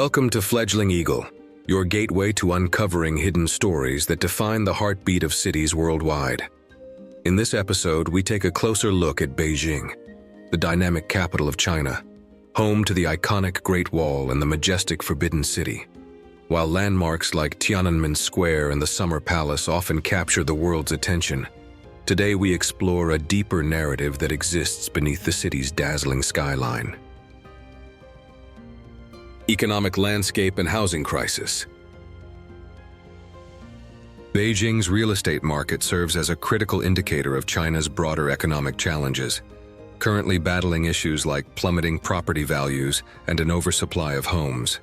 Welcome to Fledgling Eagle, your gateway to uncovering hidden stories that define the heartbeat of cities worldwide. In this episode, we take a closer look at Beijing, the dynamic capital of China, home to the iconic Great Wall and the majestic Forbidden City. While landmarks like Tiananmen Square and the Summer Palace often capture the world's attention, today we explore a deeper narrative that exists beneath the city's dazzling skyline. Economic landscape and housing crisis. Beijing's real estate market serves as a critical indicator of China's broader economic challenges, currently battling issues like plummeting property values and an oversupply of homes.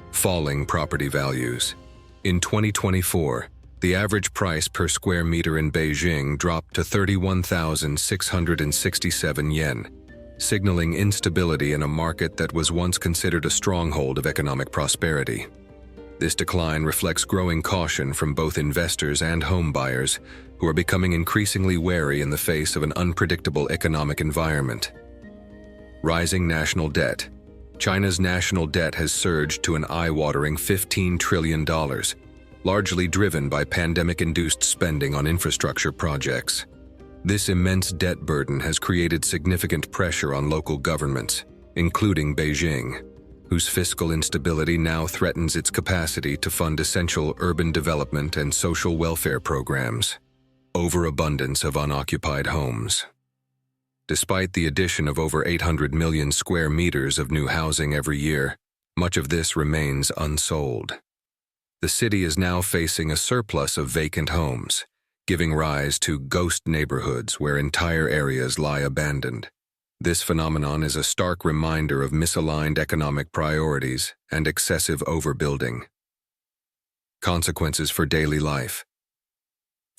Falling property values. In 2024, the average price per square meter in Beijing dropped to 31,667 yen, signaling instability in a market that was once considered a stronghold of economic prosperity. This decline reflects growing caution from both investors and home buyers, who are becoming increasingly wary in the face of an unpredictable economic environment. Rising national debt. China's national debt has surged to an eye-watering $15 trillion, largely driven by pandemic-induced spending on infrastructure projects. This immense debt burden has created significant pressure on local governments, including Beijing, whose fiscal instability now threatens its capacity to fund essential urban development and social welfare programs. Overabundance of unoccupied homes. Despite the addition of over 800 million square meters of new housing every year, much of this remains unsold. The city is now facing a surplus of vacant homes, giving rise to ghost neighborhoods where entire areas lie abandoned. This phenomenon is a stark reminder of misaligned economic priorities and excessive overbuilding. Consequences for daily life.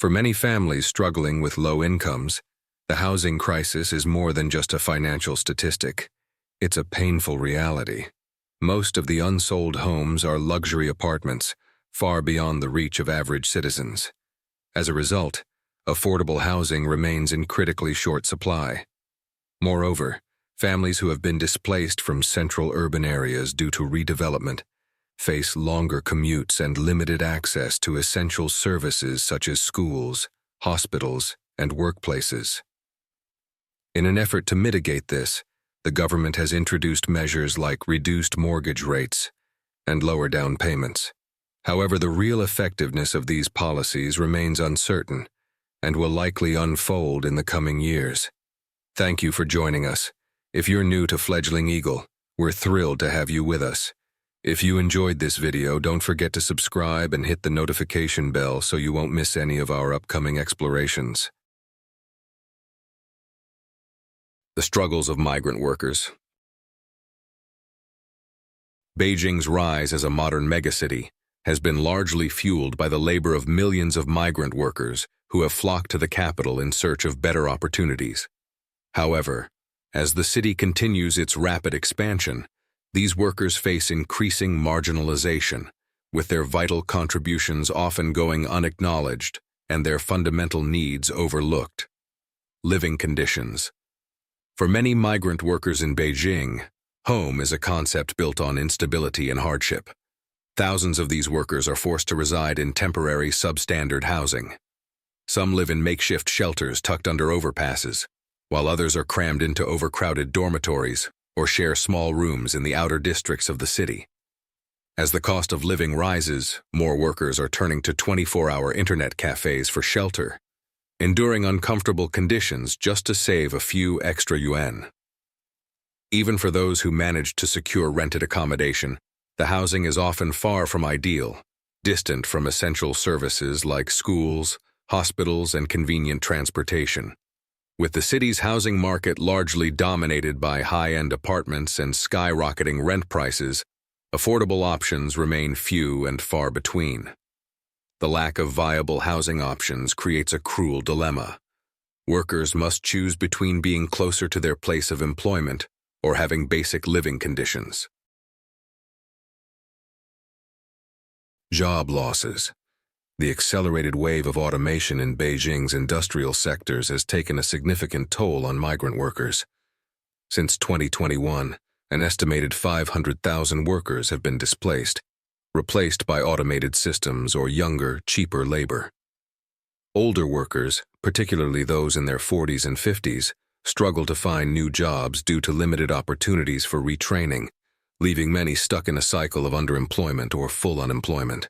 For many families struggling with low incomes, the housing crisis is more than just a financial statistic. It's a painful reality. Most of the unsold homes are luxury apartments, far beyond the reach of average citizens. As a result, affordable housing remains in critically short supply. Moreover, families who have been displaced from central urban areas due to redevelopment face longer commutes and limited access to essential services such as schools, hospitals, and workplaces. In an effort to mitigate this, the government has introduced measures like reduced mortgage rates and lower down payments. However, the real effectiveness of these policies remains uncertain and will likely unfold in the coming years. Thank you for joining us. If you're new to Fledgling Eagle, we're thrilled to have you with us. If you enjoyed this video, don't forget to subscribe and hit the notification bell so you won't miss any of our upcoming explorations. The struggles of migrant workers. Beijing's rise as a modern megacity has been largely fueled by the labor of millions of migrant workers who have flocked to the capital in search of better opportunities. However, as the city continues its rapid expansion, these workers face increasing marginalization, with their vital contributions often going unacknowledged and their fundamental needs overlooked. Living conditions. For many migrant workers in Beijing, home is a concept built on instability and hardship. Thousands of these workers are forced to reside in temporary substandard housing. Some live in makeshift shelters tucked under overpasses, while others are crammed into overcrowded dormitories or share small rooms in the outer districts of the city. As the cost of living rises, more workers are turning to 24-hour internet cafes for shelter, enduring uncomfortable conditions just to save a few extra yuan. Even for those who manage to secure rented accommodation, the housing is often far from ideal, distant from essential services like schools, hospitals, and convenient transportation. With the city's housing market largely dominated by high-end apartments and skyrocketing rent prices, affordable options remain few and far between. The lack of viable housing options creates a cruel dilemma. Workers must choose between being closer to their place of employment or having basic living conditions. Job losses. The accelerated wave of automation in Beijing's industrial sectors has taken a significant toll on migrant workers. Since 2021, An estimated 500,000 workers have been displaced, replaced by automated systems or younger, cheaper labor. Older workers, particularly those in their 40s and 50s, struggle to find new jobs due to limited opportunities for retraining, leaving many stuck in a cycle of underemployment or full unemployment.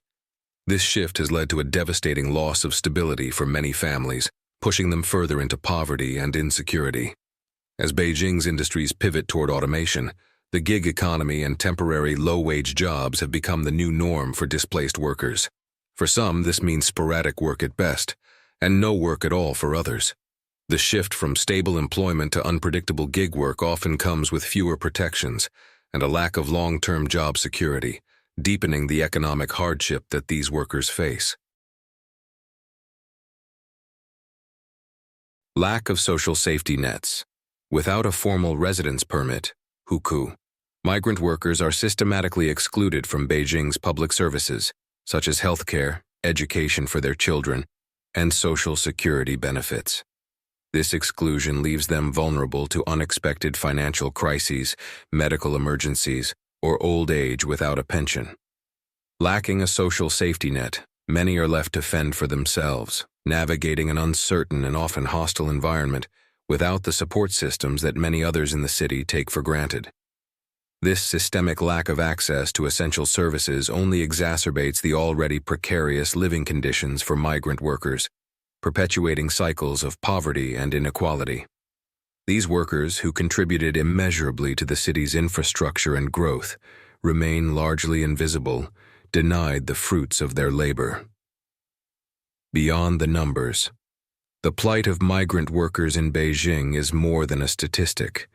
This shift has led to a devastating loss of stability for many families, pushing them further into poverty and insecurity. As Beijing's industries pivot toward automation, the gig economy and temporary low-wage jobs have become the new norm for displaced workers. For some, this means sporadic work at best, and no work at all for others. The shift from stable employment to unpredictable gig work often comes with fewer protections and a lack of long-term job security, deepening the economic hardship that these workers face. Lack of social safety nets. Without a formal residence permit, hukou, migrant workers are systematically excluded from Beijing's public services, such as healthcare, education for their children, and social security benefits. This exclusion leaves them vulnerable to unexpected financial crises, medical emergencies, or old age without a pension. Lacking a social safety net, many are left to fend for themselves, navigating an uncertain and often hostile environment without the support systems that many others in the city take for granted. This systemic lack of access to essential services only exacerbates the already precarious living conditions for migrant workers, perpetuating cycles of poverty and inequality. These workers, who contributed immeasurably to the city's infrastructure and growth, remain largely invisible, denied the fruits of their labor. Beyond the numbers, the plight of migrant workers in Beijing is more than a statistic.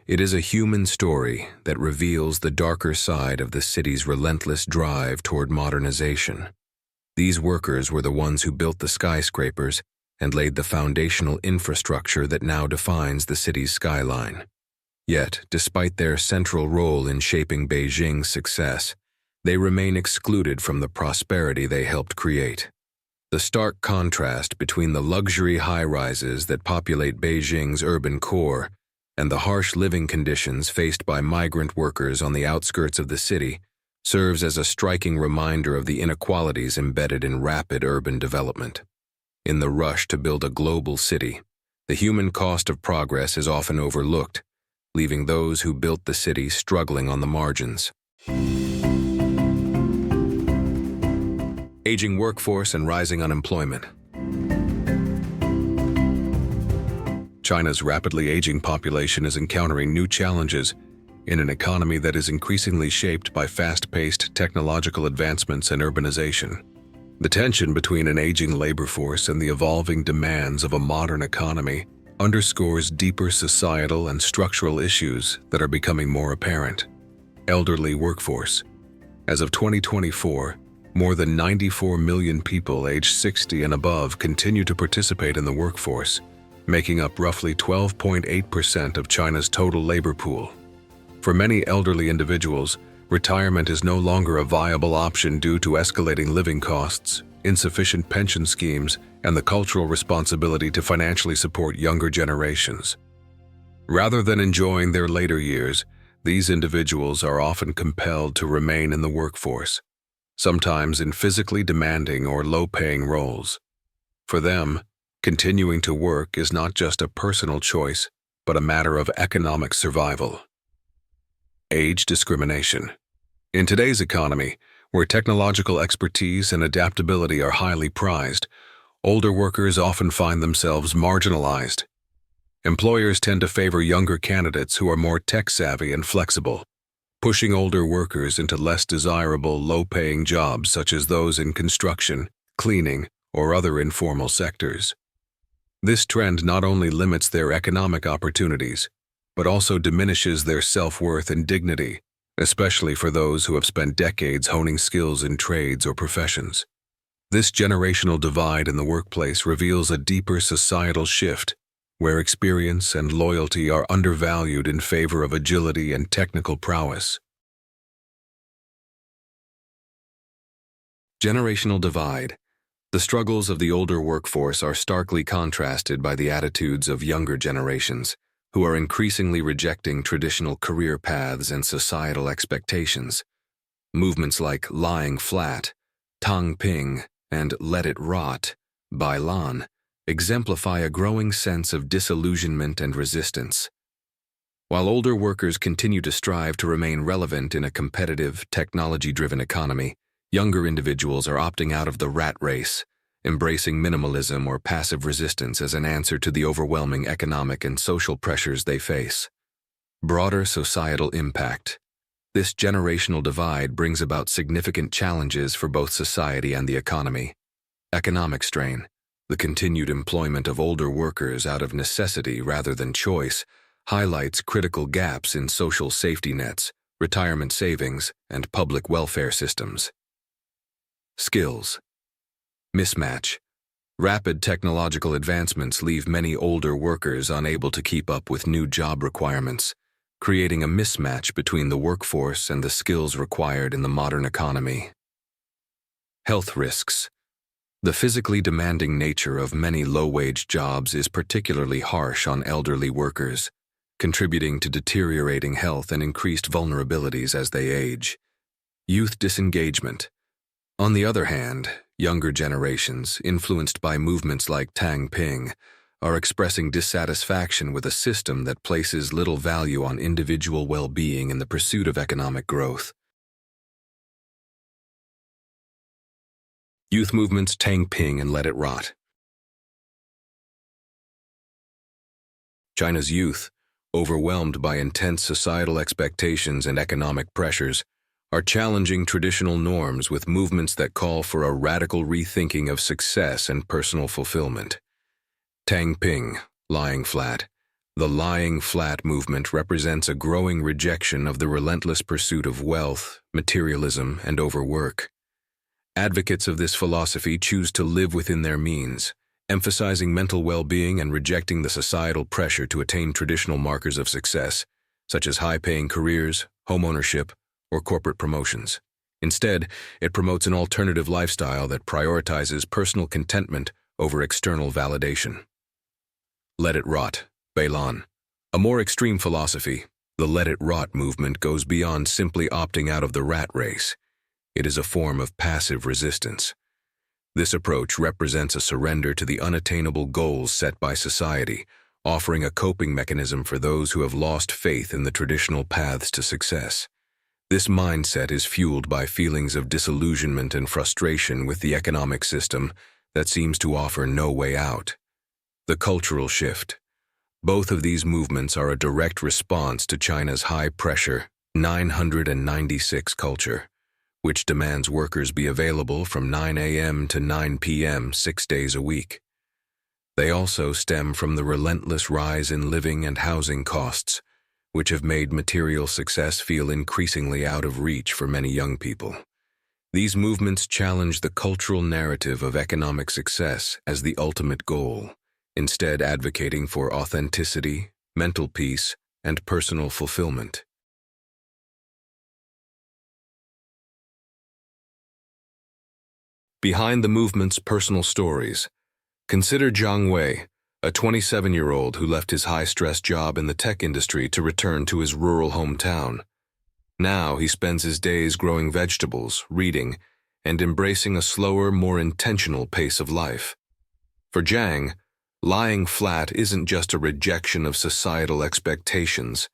It is a human story that reveals the darker side of the city's relentless drive toward modernization. These workers were the ones who built the skyscrapers and laid the foundational infrastructure that now defines the city's skyline. Yet, despite their central role in shaping Beijing's success, they remain excluded from the prosperity they helped create. The stark contrast between the luxury high-rises that populate Beijing's urban core and the harsh living conditions faced by migrant workers on the outskirts of the city serves as a striking reminder of the inequalities embedded in rapid urban development. In the rush to build a global city, the human cost of progress is often overlooked, leaving those who built the city struggling on the margins. Aging workforce and rising unemployment. China's rapidly aging population is encountering new challenges in an economy that is increasingly shaped by fast-paced technological advancements and urbanization. The tension between an aging labor force and the evolving demands of a modern economy underscores deeper societal and structural issues that are becoming more apparent. Elderly workforce. As of 2024, more than 94 million people aged 60 and above continue to participate in the workforce, making up roughly 12.8% of China's total labor pool. For many elderly individuals, retirement is no longer a viable option due to escalating living costs, insufficient pension schemes, and the cultural responsibility to financially support younger generations. Rather than enjoying their later years, these individuals are often compelled to remain in the workforce, sometimes in physically demanding or low-paying roles. For them, continuing to work is not just a personal choice, but a matter of economic survival. Age discrimination. In today's economy, where technological expertise and adaptability are highly prized, older workers often find themselves marginalized. Employers tend to favor younger candidates who are more tech-savvy and flexible, pushing older workers into less desirable, low-paying jobs such as those in construction, cleaning, or other informal sectors. This trend not only limits their economic opportunities, but also diminishes their self-worth and dignity, especially for those who have spent decades honing skills in trades or professions. This generational divide in the workplace reveals a deeper societal shift, where experience and loyalty are undervalued in favor of agility and technical prowess. Generational divide. The struggles of the older workforce are starkly contrasted by the attitudes of younger generations, who are increasingly rejecting traditional career paths and societal expectations. Movements like lying flat, Tang Ping, and let it rot, Bailan, exemplify a growing sense of disillusionment and resistance. While older workers continue to strive to remain relevant in a competitive, technology-driven economy, younger individuals are opting out of the rat race, embracing minimalism or passive resistance as an answer to the overwhelming economic and social pressures they face. Broader societal impact. This generational divide brings about significant challenges for both society and the economy. Economic strain. The continued employment of older workers out of necessity rather than choice highlights critical gaps in social safety nets, retirement savings, and public welfare systems. Skills. Mismatch. Rapid technological advancements leave many older workers unable to keep up with new job requirements, creating a mismatch between the workforce and the skills required in the modern economy. Health risks. The physically demanding nature of many low-wage jobs is particularly harsh on elderly workers, contributing to deteriorating health and increased vulnerabilities as they age. Youth disengagement. On the other hand, younger generations, influenced by movements like Tang Ping, are expressing dissatisfaction with a system that places little value on individual well-being in the pursuit of economic growth. Youth movements Tang Ping and let it rot. China's youth, overwhelmed by intense societal expectations and economic pressures, are challenging traditional norms with movements that call for a radical rethinking of success and personal fulfillment. Tang Ping, lying flat. The lying flat movement represents a growing rejection of the relentless pursuit of wealth, materialism, and overwork. Advocates of this philosophy choose to live within their means, emphasizing mental well-being and rejecting the societal pressure to attain traditional markers of success, such as high-paying careers, homeownership, or corporate promotions. Instead, it promotes an alternative lifestyle that prioritizes personal contentment over external validation. Let it rot, Bailan. A more extreme philosophy, the let it rot movement goes beyond simply opting out of the rat race. It is a form of passive resistance. This approach represents a surrender to the unattainable goals set by society, offering a coping mechanism for those who have lost faith in the traditional paths to success. This mindset is fueled by feelings of disillusionment and frustration with the economic system that seems to offer no way out. The cultural shift. Both of these movements are a direct response to China's high-pressure 996 culture, which demands workers be available from 9 a.m. to 9 p.m. 6 days a week. They also stem from the relentless rise in living and housing costs, which have made material success feel increasingly out of reach for many young people. These movements challenge the cultural narrative of economic success as the ultimate goal, instead advocating for authenticity, mental peace, and personal fulfillment. Behind the movement's personal stories. Consider Zhang Wei, a 27-year-old who left his high-stress job in the tech industry to return to his rural hometown. Now he spends his days growing vegetables, reading, and embracing a slower, more intentional pace of life. For Zhang, lying flat isn't just a rejection of societal expectations.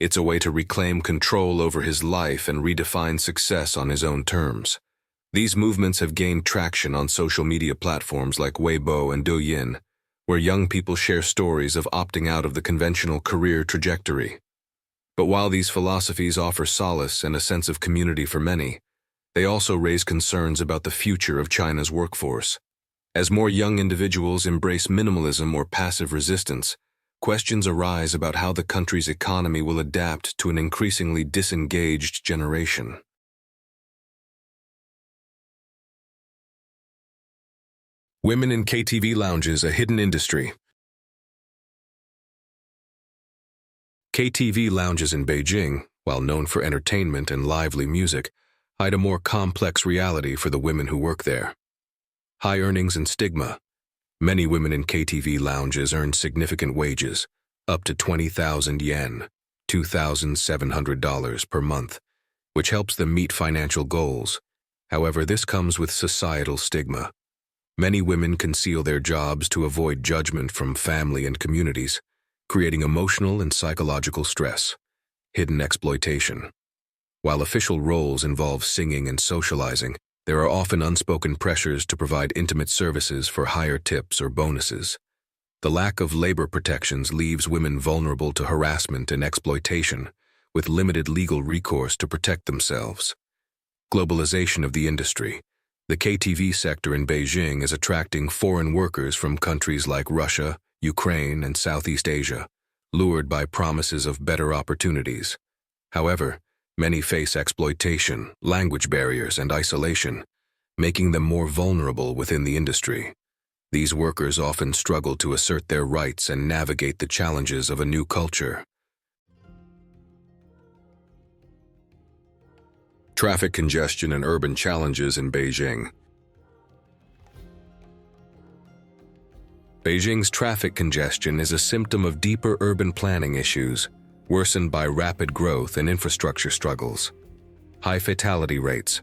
It's a way to reclaim control over his life and redefine success on his own terms. These movements have gained traction on social media platforms like Weibo and Douyin, where young people share stories of opting out of the conventional career trajectory. But while these philosophies offer solace and a sense of community for many, they also raise concerns about the future of China's workforce. As more young individuals embrace minimalism or passive resistance, questions arise about how the country's economy will adapt to an increasingly disengaged generation. Women in KTV lounges, a hidden industry. KTV lounges in Beijing, while known for entertainment and lively music, hide a more complex reality for the women who work there. High earnings and stigma. Many women in KTV lounges earn significant wages, up to 20,000 yen, $2,700 per month, which helps them meet financial goals. However, this comes with societal stigma. Many women conceal their jobs to avoid judgment from family and communities, creating emotional and psychological stress. Hidden exploitation. While official roles involve singing and socializing, there are often unspoken pressures to provide intimate services for higher tips or bonuses. The lack of labor protections leaves women vulnerable to harassment and exploitation, with limited legal recourse to protect themselves. Globalization of the industry. The KTV sector in Beijing is attracting foreign workers from countries like Russia, Ukraine, and Southeast Asia, lured by promises of better opportunities. However, many face exploitation, language barriers, and isolation, making them more vulnerable within the industry. These workers often struggle to assert their rights and navigate the challenges of a new culture. Traffic congestion and urban challenges in Beijing. Beijing's traffic congestion is a symptom of deeper urban planning issues, worsened by rapid growth and infrastructure struggles. High fatality rates.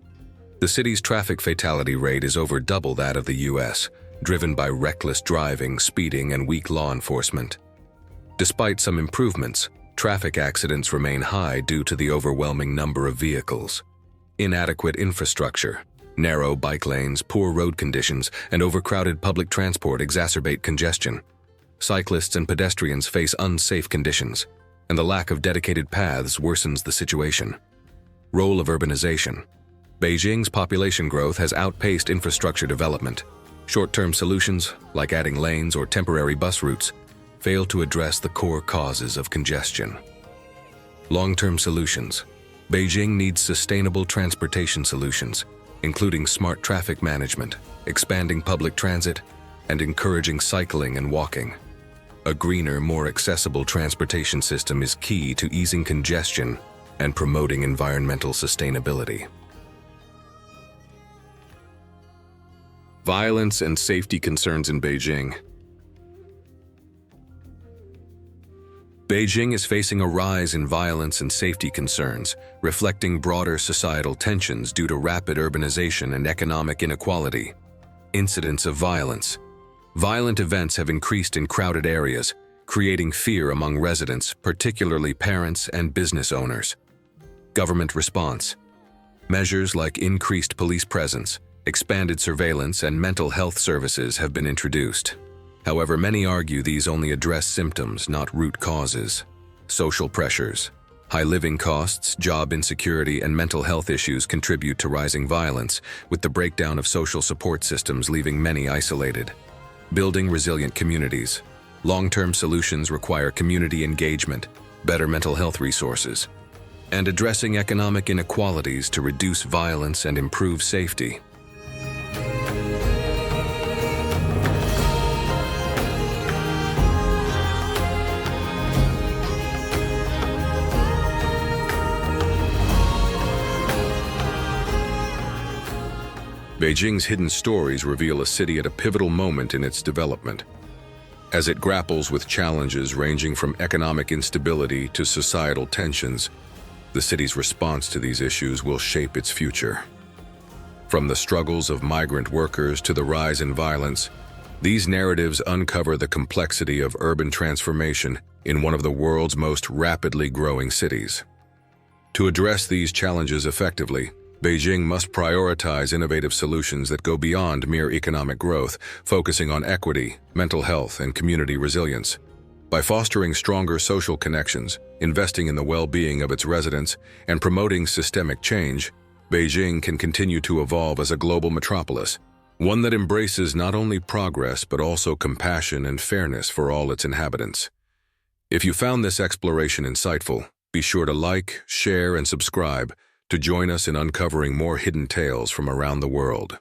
The city's traffic fatality rate is over double that of the U.S., driven by reckless driving, speeding, and weak law enforcement. Despite some improvements, traffic accidents remain high due to the overwhelming number of vehicles. Inadequate infrastructure, narrow bike lanes, poor road conditions, and overcrowded public transport exacerbate congestion. Cyclists and pedestrians face unsafe conditions, and the lack of dedicated paths worsens the situation. Role of urbanization. Beijing's population growth has outpaced infrastructure development. Short-term solutions, like adding lanes or temporary bus routes, fail to address the core causes of congestion. Long-term solutions. Beijing needs sustainable transportation solutions, including smart traffic management, expanding public transit, and encouraging cycling and walking. A greener, more accessible transportation system is key to easing congestion and promoting environmental sustainability. Violence and safety concerns in Beijing. Beijing is facing a rise in violence and safety concerns, reflecting broader societal tensions due to rapid urbanization and economic inequality. Incidents of violence. Violent events have increased in crowded areas, creating fear among residents, particularly parents and business owners. Government response. Measures like increased police presence, expanded surveillance, and mental health services have been introduced. However, many argue these only address symptoms, not root causes. Social pressures. High living costs, job insecurity, and mental health issues contribute to rising violence, with the breakdown of social support systems leaving many isolated. Building resilient communities. Long-term solutions require community engagement, better mental health resources, and addressing economic inequalities to reduce violence and improve safety. Beijing's hidden stories reveal a city at a pivotal moment in its development. As it grapples with challenges ranging from economic instability to societal tensions, the city's response to these issues will shape its future. From the struggles of migrant workers to the rise in violence, these narratives uncover the complexity of urban transformation in one of the world's most rapidly growing cities. To address these challenges effectively, Beijing must prioritize innovative solutions that go beyond mere economic growth, focusing on equity, mental health, and community resilience. By fostering stronger social connections, investing in the well-being of its residents, and promoting systemic change, Beijing can continue to evolve as a global metropolis, one that embraces not only progress but also compassion and fairness for all its inhabitants. If you found this exploration insightful, be sure to like, share, and subscribe to join us in uncovering more hidden tales from around the world.